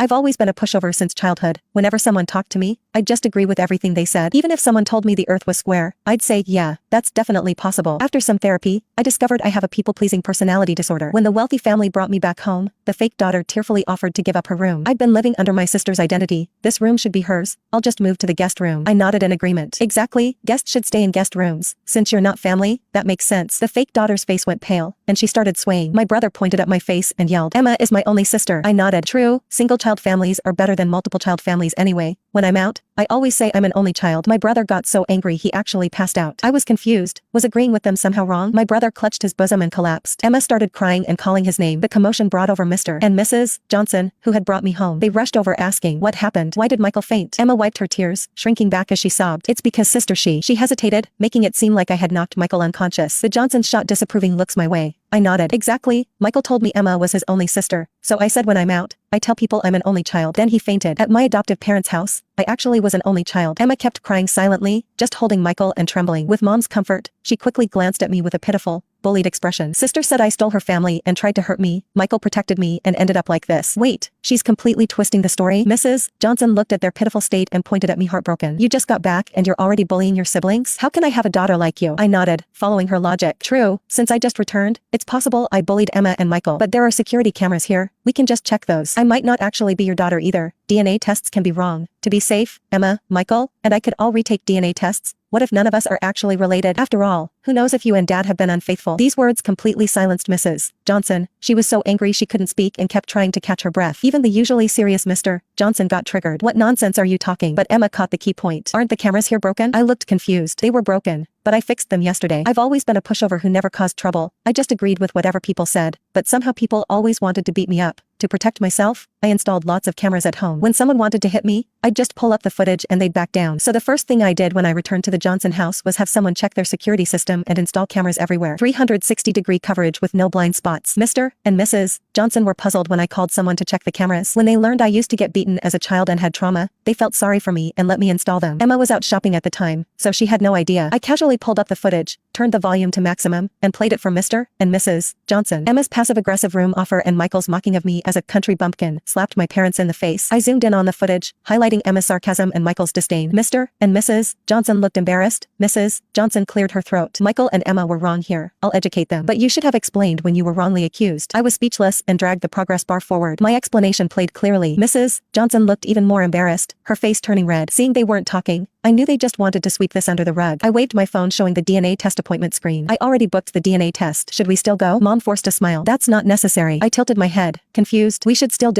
I've always been a pushover since childhood. Whenever someone talked to me, I'd just agree with everything they said. Even if someone told me the earth was square, I'd say, yeah, that's definitely possible. After some therapy, I discovered I have a people-pleasing personality disorder. When the wealthy family brought me back home, the fake daughter tearfully offered to give up her room. I'd been living under my sister's identity. This room should be hers. I'll just move to the guest room. I nodded in agreement. Exactly, guests should stay in guest rooms. Since you're not family, that makes sense. The fake daughter's face went pale, and she started swaying. My brother pointed at my face and yelled, Emma is my only sister. I nodded. True, single-child families are better than multiple-child families anyway. When I'm out, I always say I'm an only child. My brother got so angry he actually passed out. I was confused. Was agreeing with them somehow wrong? My brother clutched his bosom and collapsed. Emma started crying and calling his name. The commotion brought over Mr. and Mrs. Johnson, who had brought me home. They rushed over asking, what happened? Why did Michael faint? Emma wiped her tears, shrinking back as she sobbed. It's because sister she hesitated, making it seem like I had knocked Michael unconscious. The Johnsons shot disapproving looks my way. I nodded. Exactly, Michael told me Emma was his only sister, so I said when I'm out, I tell people I'm an only child. Then he fainted. At my adoptive parents' house, I actually was an only child. Emma kept crying silently, just holding Michael and trembling. With mom's comfort, she quickly glanced at me with a pitiful, bullied expression. Sister said I stole her family and tried to hurt me. Michael protected me and ended up like this. Wait, she's completely twisting the story. Mrs. Johnson looked at their pitiful state and pointed at me heartbroken. You just got back and you're already bullying your siblings? How can I have a daughter like you? I nodded, following her logic. True, since I just returned, it's possible I bullied Emma and Michael. But there are security cameras here. We can just check those. I might not actually be your daughter either. DNA tests can be wrong. To be safe, Emma, Michael, and I could all retake DNA tests. What if none of us are actually related? After all, who knows if you and Dad have been unfaithful? These words completely silenced Mrs. Johnson. She was so angry she couldn't speak and kept trying to catch her breath. Even the usually serious Mr. Johnson got triggered. What nonsense are you talking? But Emma caught the key point. Aren't the cameras here broken? I looked confused. They were broken, but I fixed them yesterday. I've always been a pushover who never caused trouble. I just agreed with whatever people said, but somehow people always wanted to beat me up. To protect myself, I installed lots of cameras at home. When someone wanted to hit me, I'd just pull up the footage and they'd back down. So the first thing I did when I returned to the Johnson house was have someone check their security system and install cameras everywhere. 360-degree coverage with no blind spots. Mr. and Mrs. Johnson were puzzled when I called someone to check the cameras. When they learned I used to get beaten as a child and had trauma, they felt sorry for me and let me install them. Emma was out shopping at the time, so she had no idea. I casually pulled up the footage, turned the volume to maximum, and played it for Mr. and Mrs. Johnson. Emma's passive-aggressive room offer and Michael's mocking of me as a country bumpkin slapped my parents in the face. I zoomed in on the footage, highlighting Emma's sarcasm and Michael's disdain. Mr. and Mrs. Johnson looked embarrassed. Mrs. Johnson cleared her throat. Michael and Emma were wrong here. I'll educate them. But you should have explained when you were wrongly accused. I was speechless and dragged the progress bar forward. My explanation played clearly. Mrs. Johnson looked even more embarrassed, her face turning red. Seeing they weren't talking, I knew they just wanted to sweep this under the rug. I waved my phone showing the DNA test appointment screen. I already booked the DNA test. Should we still go? Mom forced a smile. That's not necessary. I tilted my head, confused. We should still do